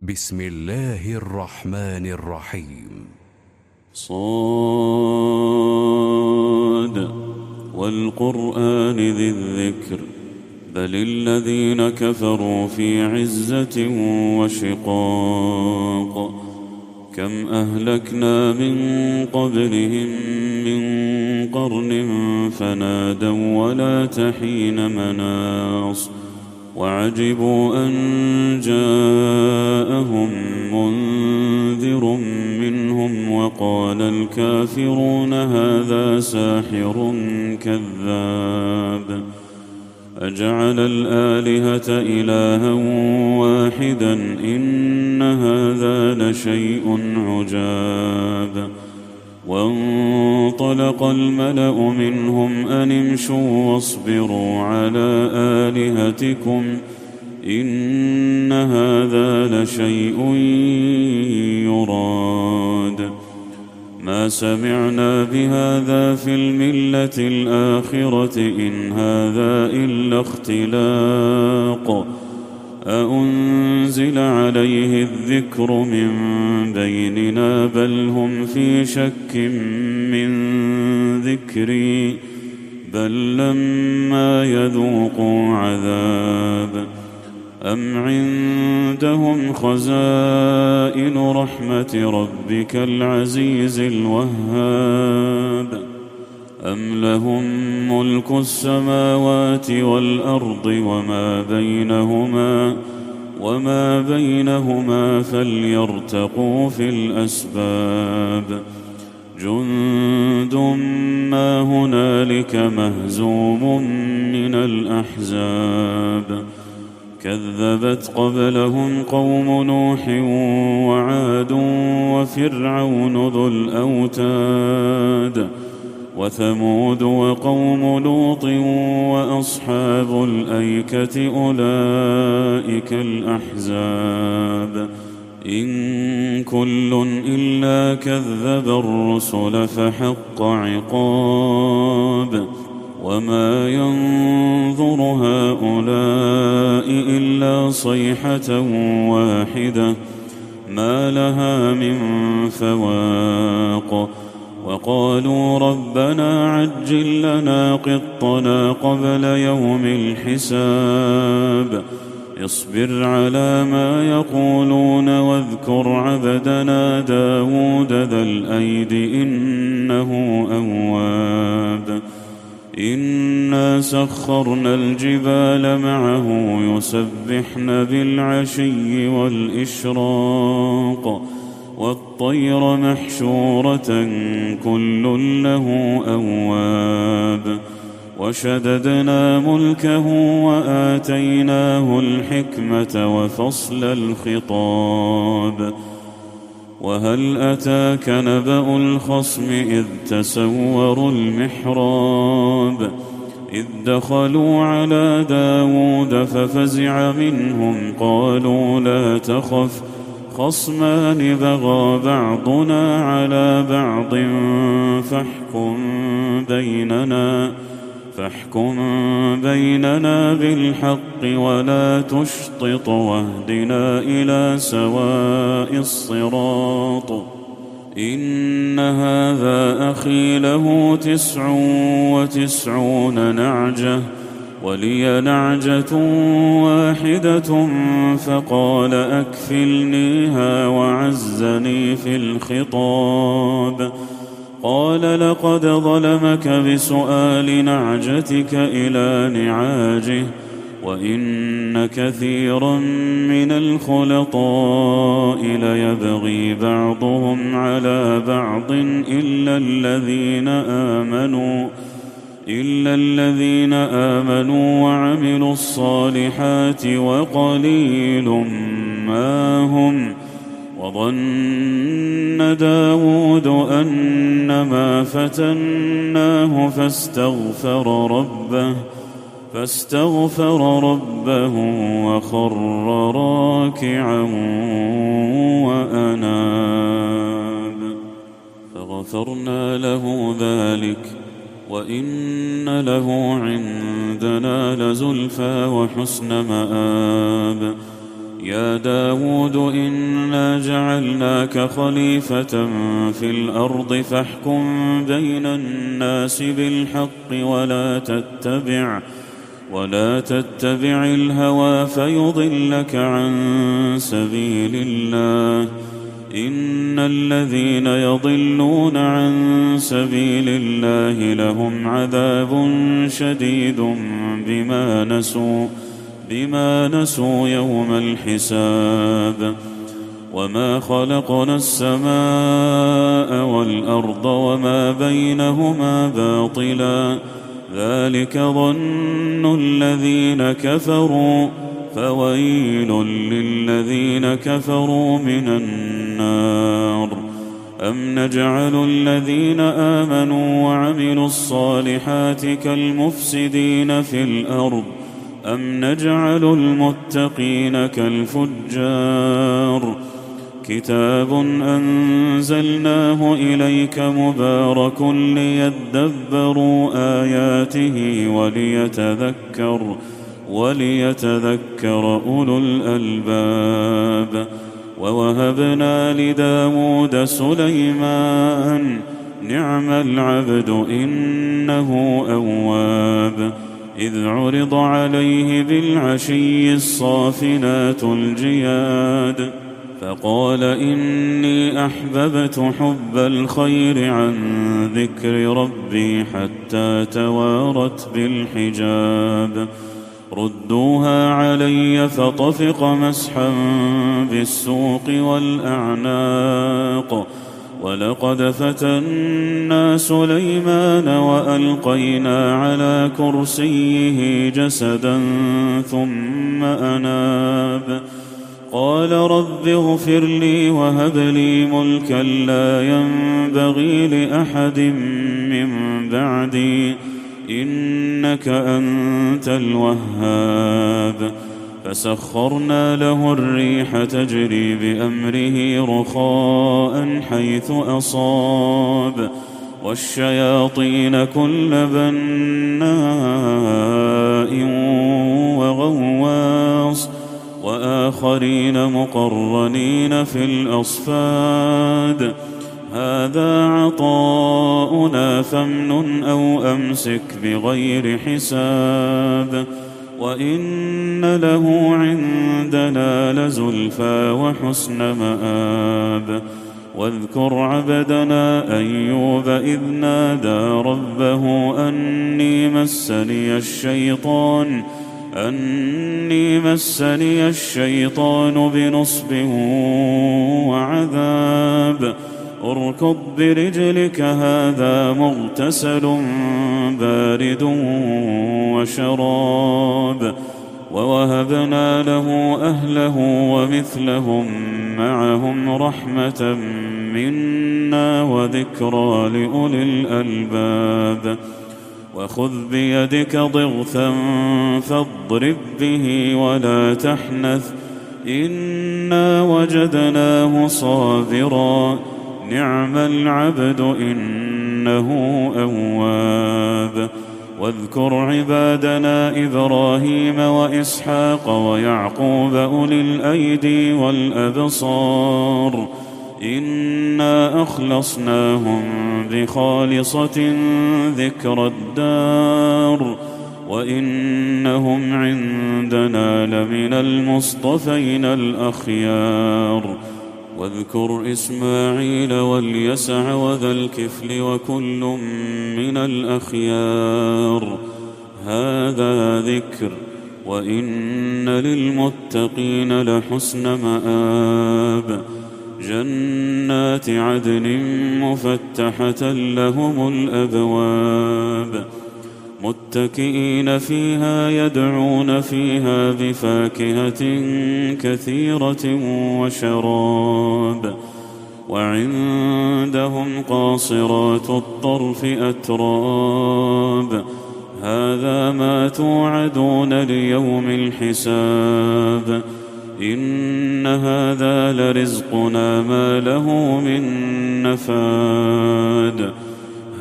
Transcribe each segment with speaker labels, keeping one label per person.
Speaker 1: بسم الله الرحمن الرحيم.
Speaker 2: صاد والقرآن ذي الذكر بل الذين كفروا في عزة وشقاق كم أهلكنا من قبلهم من قرن فنادوا ولا تحين مناص وعجبوا أن جاءهم منذر منهم وقال الكافرون هذا ساحر كذاب أجعل الآلهة إلها واحدا إن هذا لشيء عجاب وانطلق الملأ منهم أن امشوا واصبروا على آلهتكم إن هذا لشيء يراد ما سمعنا بهذا في الملة الآخرة إن هذا إلا اختلاق أأنزل عليه الذكر من بيننا بل هم في شك من ذكري بل لما يذوقوا عذاب أم عندهم خزائن رحمة ربك العزيز الوهاب أم لهم ملك السماوات والأرض وما بينهما فليرتقوا في الأسباب جند ما هنالك مهزوم من الأحزاب كذبت قبلهم قوم نوح وعاد وفرعون ذو الأوتاد وثمود وقوم لوط وأصحاب الأيكة أولئك الأحزاب إن كل إلا كذب الرسل فحق عقاب وما ينظر هؤلاء إلا صيحة واحدة ما لها من فواق وقالوا ربنا عجل لنا قطنا قبل يوم الحساب اصبر على ما يقولون واذكر عبدنا داود ذا الأيد إنه أواب إنا سخرنا الجبال معه يسبحن بالعشي والإشراق والطير محشورة كل له أواب وشددنا ملكه وآتيناه الحكمة وفصل الخطاب وهل أتاك نبأ الخصم إذ تسوروا المحراب إذ دخلوا على داود ففزع منهم قالوا لا تخف خصمان بغى بعضنا على بعض فاحكم بيننا بالحق ولا تشطط واهدنا إلى سواء الصراط إن هذا أخي له 99 نعجة ولي نعجة واحدة فقال أكفلنيها وعزني في الخطاب قال لقد ظلمك بسؤال نعجتك إلى نعاجه وإن كثيرا من الخلطاء ليبغي بعضهم على بعض إلا الذين آمنوا وعملوا الصالحات وقليل ما هم وظن داود أنما فتناه فاستغفر ربه وخر راكعا وأناب فغفرنا له ذلك وإن له عندنا لزلفى وحسن مآب يا داود إنا جعلناك خليفة في الأرض فاحكم بين الناس بالحق ولا تتبع الهوى فيضلك عن سبيل الله. إن الذين يضلون عن سبيل الله لهم عذاب شديد بما نسوا يوم الحساب. وما خلقنا السماء والأرض وما بينهما باطلا ذلك ظن الذين كفروا فويل للذين كفروا من النار. أم نجعل الذين آمنوا وعملوا الصالحات كالمفسدين في الأرض أم نجعل المتقين كالفجار. كتاب أنزلناه إليك مبارك ليدبروا آياته وليتذكر أولو الألباب. ووهبنا لداود سليمان نعم العبد إنه أواب. إذ عرض عليه بالعشي الصافنات الجياد فقال إني أحببت حب الخير عن ذكر ربي حتى توارت بالحجاب. ردوها علي فطفق مسحا بالسوق والأعناق. ولقد فتنا سليمان وألقينا على كرسيه جسدا ثم أناب. قال رب اغفر لي وهب لي ملكا لا ينبغي لأحد من بعدي إنك أنت الوهاب. فسخرنا له الريح تجري بأمره رخاء حيث أصاب والشياطين كل بناء وغواص وآخرين مقرنين في الأصفاد. هذا عطاؤنا فامنن أو أمسك بغير حساب. وإن له عندنا لزلفى وحسن مآب. واذكر عبدنا أيوب إذ نادى ربه أني مسني الشيطان بنصب وعذاب. اركض برجلك هذا مغتسل بارد وشراب. ووهبنا له أهله ومثلهم معهم رحمة منا وذكرى لأولي الألباب. وخذ بيدك ضغثا فاضرب به ولا تحنث إنا وجدناه صابرا نعم العبد إنه أواب. واذكر عبادنا إبراهيم وإسحاق ويعقوب أولي الأيدي والأبصار إنا أخلصناهم بخالصة ذكر الدار وإنهم عندنا لمن المصطفين الأخيار. واذكر إسماعيل واليسع وذا الكفل وكل من الأخيار. هذا ذكر وإن للمتقين لحسن مآب. جنات عدن مفتحة لهم الأبواب متكئين فيها يدعون فيها بفاكهة كثيرة وشراب. وعندهم قاصرات الطرف أتراب. هذا ما توعدون ليوم الحساب. إن هذا لرزقنا ما له من نفاد.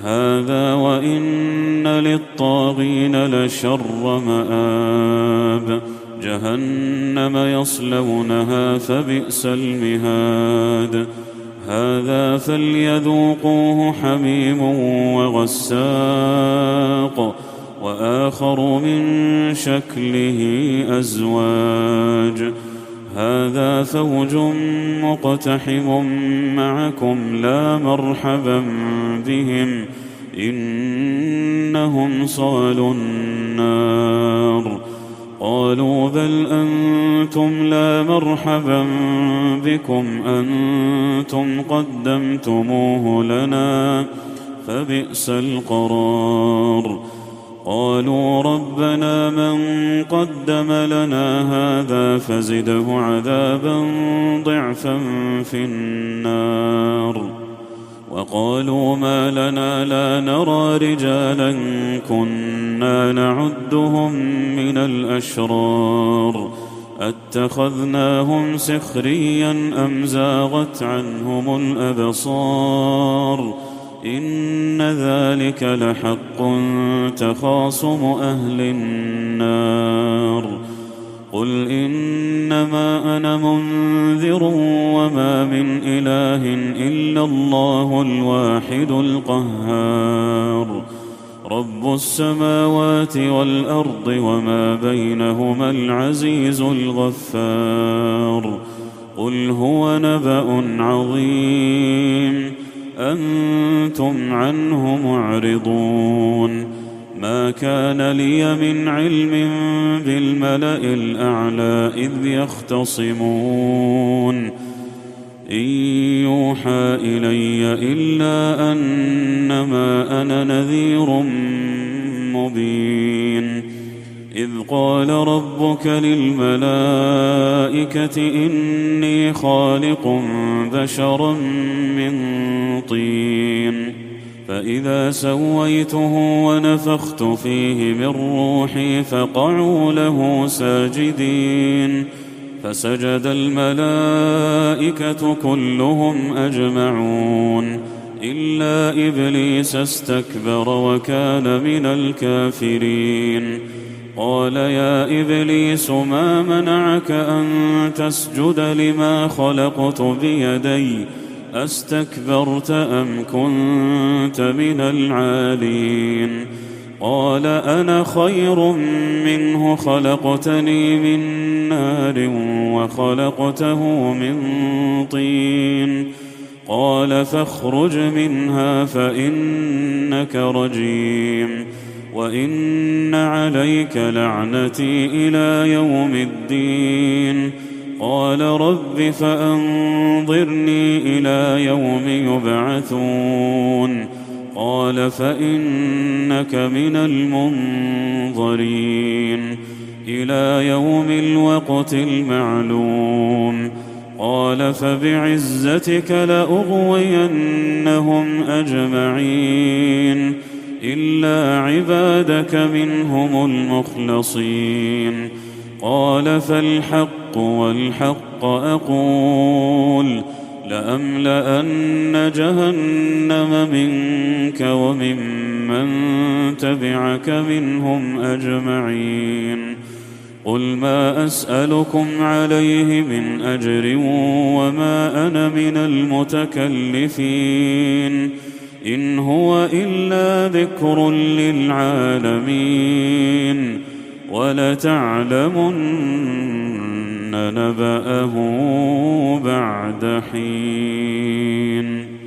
Speaker 2: هذا وإن للطاغين لشر مآب. جهنم يصلونها فبئس المهاد هذا فليذوقوه حميم وغساق وآخر من شكله أزواج هذا فوج مقتحم معكم لا مرحبا بهم إنهم صالوا النار قالوا بل أنتم لا مرحبا بكم أنتم قدمتموه لنا فبئس القرار قالوا ربنا من قدم لنا هذا فزده عذابا ضعفا في النار وقالوا ما لنا لا نرى رجالا كنا نعدهم من الأشرار أتخذناهم سخريا أم زاغت عنهم الأبصار إن ذلك لحق تخاصم أهل النار قل إنما أنا منذر وما من إله إلا الله الواحد القهار رب السماوات والأرض وما بينهما العزيز الغفار قل هو نبأ عظيم أنتم عنه معرضون ما كان لي من علم بالملأ الأعلى إذ يختصمون إن يوحى إلي إلا أنما أنا نذير مبين إذ قال ربك للملائكة إني خالق بشرا من طين فإذا سويته ونفخت فيه من روحي فقعوا له ساجدين فسجد الملائكة كلهم أجمعون إلا إبليس استكبر وكان من الكافرين قال يا إبليس ما منعك أن تسجد لما خلقت بيدي أستكبرت أم كنت من العالين قال أنا خير منه خلقتني من نار وخلقته من طين قال فاخرج منها فإنك رجيم وإن عليك لعنتي إلى يوم الدين قال رب فأنظرني إلى يوم يبعثون قال فإنك من المنظرين إلى يوم الوقت المعلوم قال فبعزتك لأغوينهم أجمعين إلا عبادك منهم المخلصين قال فالحق والحق أقول لأملأن جهنم منك وممن تبعك منهم أجمعين قل ما أسألكم عليه من أجر وما أنا من المتكلفين إن هو إلا ذكر للعالمين ولتعلمن نبأه بعد حين